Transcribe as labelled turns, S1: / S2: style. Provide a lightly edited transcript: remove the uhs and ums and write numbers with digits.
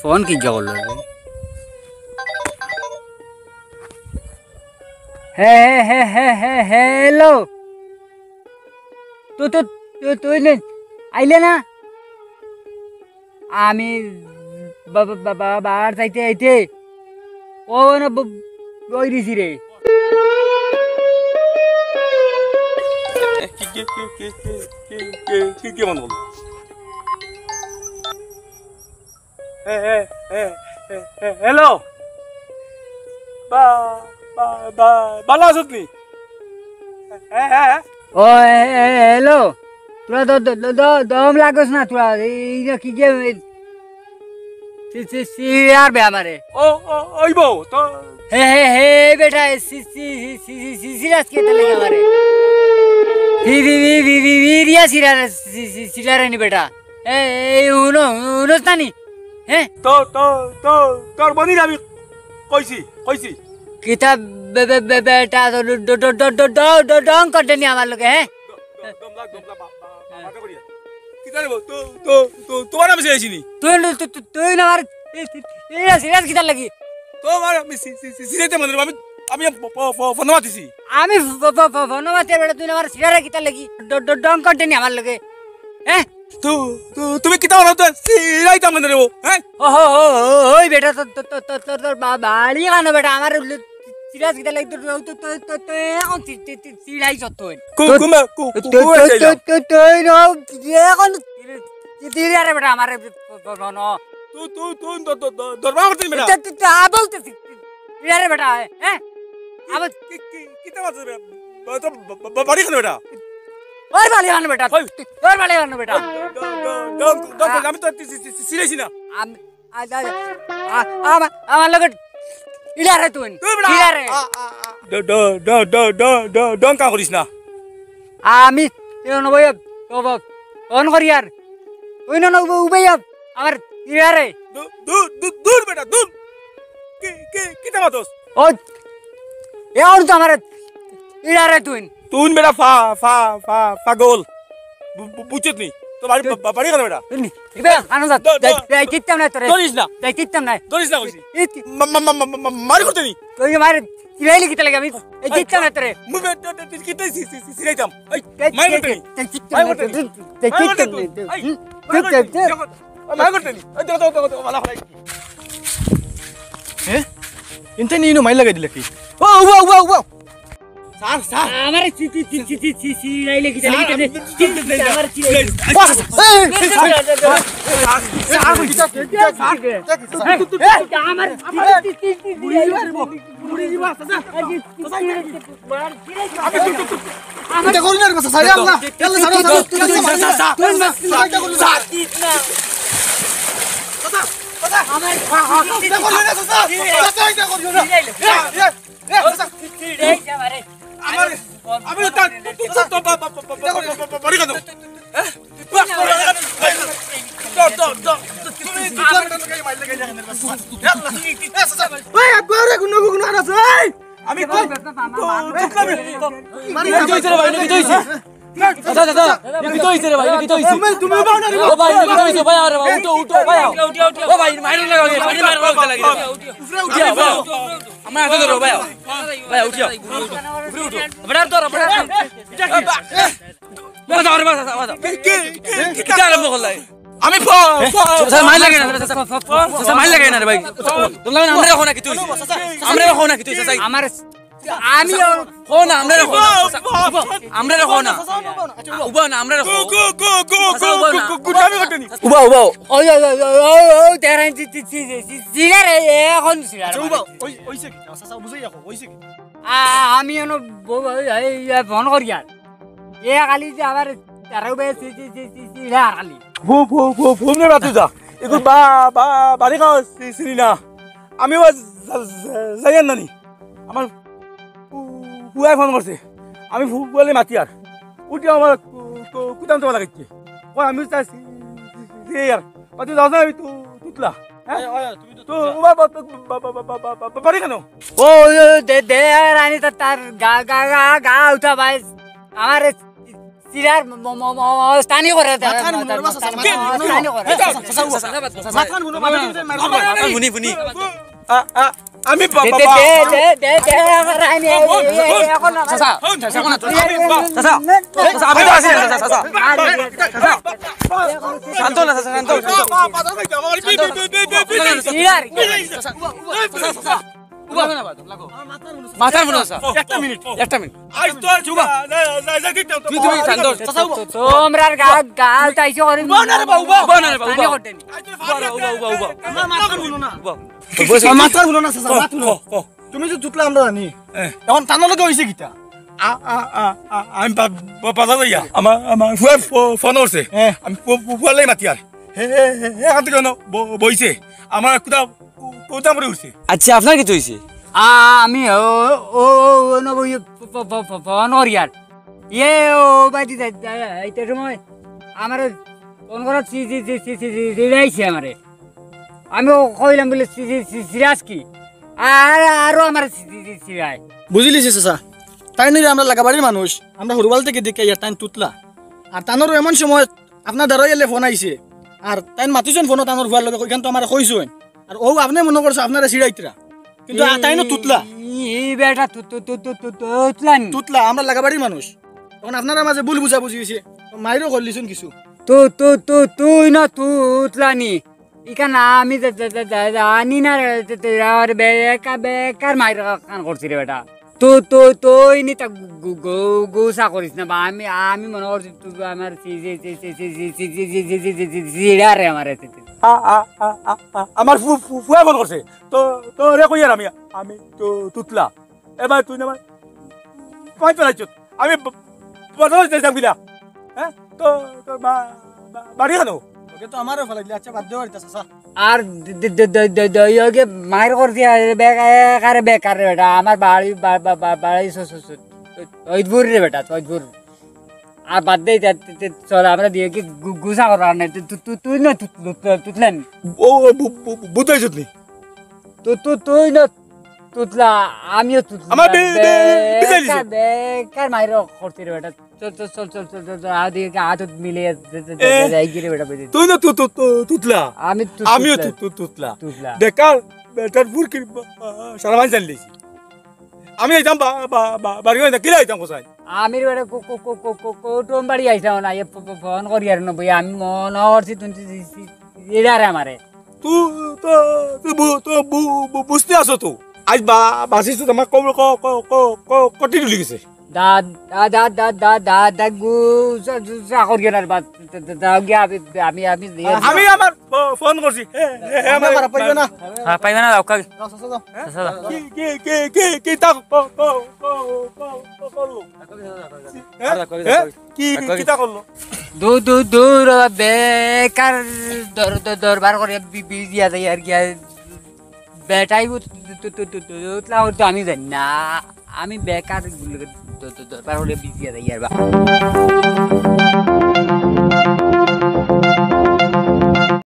S1: phone की क्या बोल रहे हेलो तू आइले ना आम्ही बाहेर जायचे इथे ओ ना बघितली रे
S2: কি মন বল হ্যালো ভালো আছো তুমি
S1: ओ हेलो तुला दम लागोस ना तुला की यार बे हमारे
S2: ওই বউ তো
S1: हे बेटा सीरियस के तले हमारे वीरिया सिरा नहीं बेटा ए उनोस ना नहीं हैं
S2: তো তোর বনি যাবি কইছি
S1: किताब बेटा डोंग कर देनी हमारे लोग हैं
S2: তোমার আমি চাইছিনি
S1: तू ना हमारे सीरियस किधर लगी
S2: তোমার আমি সিরিয়াতে মানে আমি ফোন মারতেছি
S1: আমি ফোন মারতে বেটা তুই আমার সিরারে কিতা লাগি ডং করতে নি আমার লগে হ্যাঁ
S2: তুমি কিতা বানাও তো সিরাইতাম না রে ও হ্যাঁ
S1: ওই বেটা তোর বাড়ি কানো বেটা আমার সিরিয়াস কিতা লাগি তো এখন সিরাই যত
S2: কুমা
S1: তুই নো এখন সিরিয়ারে বেটা আমার ফোন
S2: তুই দরবার করতে বেটা
S1: বলতেছি সিরিয়ারে বেটা হ্যাঁ আবার
S2: কিতা বাজে রে তো বাড়ি খানো বেটা
S1: ওই বাড়ি খানো বেটা তোর বাড়ি খানো বেটা
S2: আমি তো সিরাইছি না
S1: আমার লগে ইলারে তুই ইলারে
S2: ডং কা করিস না
S1: আমি নবই অন করি আর ওই না উবাই আমার ইলারে
S2: দূর বেটা দূর কিতা মাতস
S1: ও এখন তো আমার ইলারে তুই
S2: বেটা পাগল বুঝছিস নি তো বাড়ি কেন বেটা
S1: আনো যাই কিতাম না তোরে
S2: ধরিস না
S1: যাই কিতাম না
S2: ধরিস না কইছি মারি করতে নি
S1: তুই আমার ইলাইলি কিতা লাগে আমি এই কিতাম না তোরে
S2: মুভে কিতা সিরাইতাম মারি করতে নি
S1: যাই কিতাম
S2: মারি করতে নি মালা ফলাই
S3: इंत नीनु माइल लगा दिले की ओ वा
S2: স্যার
S1: আমার সিরাইলি কিতা লাগে আমার
S2: আমি তো বাড়ি কেন আমি আমি
S3: মাইল লাগে না রে ভাই তোমরা আমরা রাখো না কি তুই আমরা রাখো না কি তুই
S1: আমার আমি
S3: হো না আমরা রাখো না আমরা রাখো না উবা না আমরা রাখো
S2: গুটামি করতেনি
S3: উবা
S1: ওই তেরা সিগারে এখন সিগারে
S3: উবা ওইছে কি সাসা বুঝাই রাখো ওইছে কি
S1: আমি এনো ফোন করি আর এ খালি যে আবার তেরো বেশি সিগার খালি
S2: ফোন নে বাতু যা এগুলো বাড়ি খাওয়া চিনি না আমিও যাই নানি আমার ফুয়াই ফোন করছে আমি ফুয়ালে মাতি আর উঠে আমার কুদাম তো লাগাইছে কই আমি চাইছি আর তুই যাও না আমি তুতলা হ্যাঁ তো বাড়ি কেন
S1: ও দে রানী তার গা গা গা গা উঠা ভাই আমার সিরার স্থানীয় করে
S3: বুনি বুনি
S2: আমি
S3: মাথার মনে আছে একটা মিনিট
S2: আজ তো চুবা
S3: তুমি শান্ত
S1: তোমরা গা গা তাইছো করে
S3: উবা না রে বাবা
S4: মাথা হলো না চাচা মাথা হলো তুমি যে জুতলা আমরা জানি এখন টানার লগে হইছে কিটা
S2: আমি বাজার যাইয়া আমার ফুয়া ফোন করছে আমি ফুয়ালে মাতি আর হে কেন বইছে আমার কোথা মরে উঠছে
S3: আচ্ছা আপনার কি হইছে
S1: আমি ও ফোন করি আর ইয়ে ও বাদি এইটা সময় আমার ফোন করার চিড়াইছে আমারে আমি কইলাম বলে সিরাজ কি আর আরো আমার চিড়াই
S4: বুঝলিছি চাচা তাই নিলে আমরা লাগাবাড়ির মানুষ আমরা হরুবাল থেকে দেখে ইয়ার টাইম তুতলা আর তানোর এমন সময় আপনার দ্বারাই এলে ফোন আইছে আর তাই মাতিছেন ফোন তানোর হওয়ার লগে ওইখান তো আমার কইছেন আর ও আপনি মনে করছে আপনারা সিড়াইতরা কিন্তু তাই না তুতলা
S1: এই বেটা তুতলানি
S4: তুতলা আমরা লাগাবাড়ির মানুষ তখন আপনারা মাঝে ভুল বুঝা বুঝি হয়েছে মাইরও করলিছুন কিছু
S1: তুই না তুতলানি ইকান আমি জানি না বেকার মায়ের কান করছি রে বেটা তুই নি তা গোসা করিস না বা আমি মনে করছি তুই আমার রে আমার
S2: আমার ফুয়া ফোন করছে তো রে কই আর আমি তুতলা এবার তুই না কই তো রাইছ আমি বাজার যাইতাম কিলা হ্যাঁ তো বাড়ি কেন
S4: ওকে তো আমারও ফেলাইলি আচ্ছা বাদ দেওয়া চাচা
S1: আর মায়ের করছি বেকার রে বেটা আমার বাড়ি চৈতপুর রে বেটা চৈতপুর আর বাদ দে চল আমরা দিয়ে কি গুসা করার নাই তুই না তুতলেন
S2: ও বুঝাইছ তুই
S1: তুই না তুতলা আমিও তুতলা
S2: আমার
S1: বেকার মায়ের করছি রে বেটা চল হাত মিলে যাই রে বেটা
S2: তুই না তুতলা আমিও তুতলা বেকার বেটার বুরকির সারা মান জানলিছি আমি আইতাম বাড়ি কিলা আইতাম কোথায়
S1: আমি বেটা কোটম বাড়ি আইসাম না ফোন করি আর নবই আমি মনে করছি তুই এডারে আমারে
S2: তুই বুঝতে আসো তো আজ বাসিস আমার কটি তুলি গেছে
S1: আমি
S2: আমার ফোন করছি
S3: পাইবে না
S2: কি তা করলো
S1: দূর বেকার দরবার করে বিজিয়া যাই আর কি বেটাই আমি জানি না আমি বেকার দরবার হলে বিজিয়া যাই আর